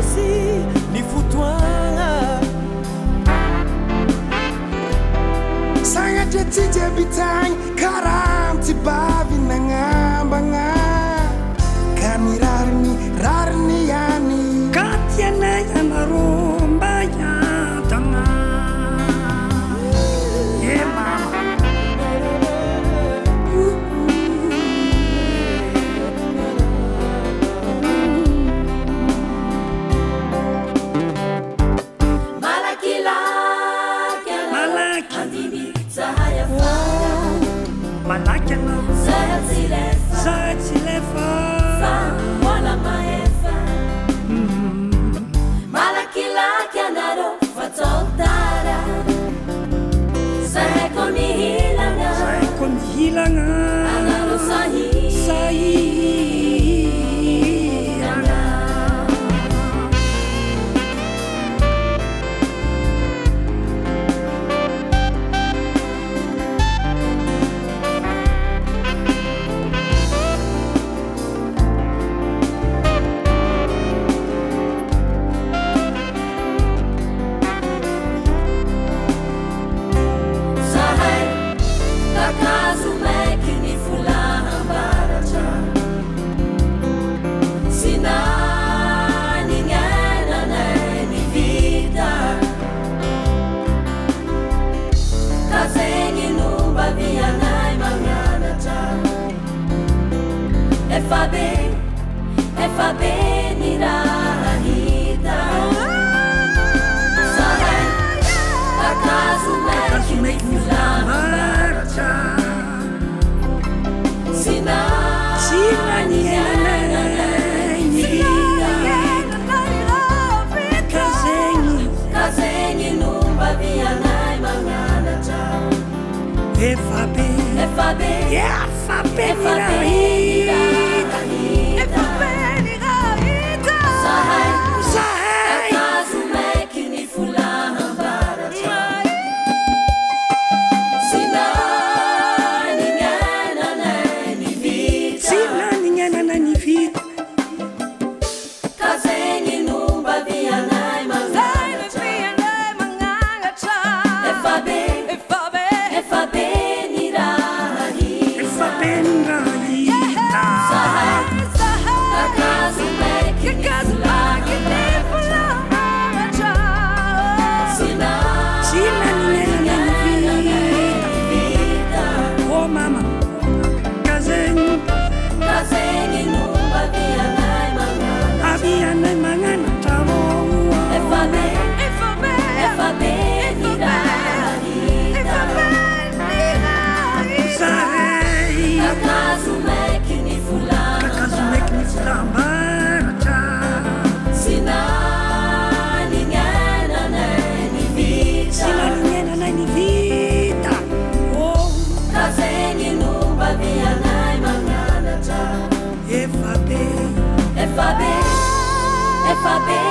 misy ny fotoagna sagnatria tsy jebitagny karaha tsy bavy nagnambagna ka ny rariny ihany ka tianay anarô mba iantagna malaky anao zahay tsy lefa wala maefa malakilaky anarô fatotara zahay ko mihilagna anarô FAB ni raha hita zahay takazo meky ny fulambaratra sina ni enanay ny vita kazegny nomba vianay magnanatra FAB ni raha FAB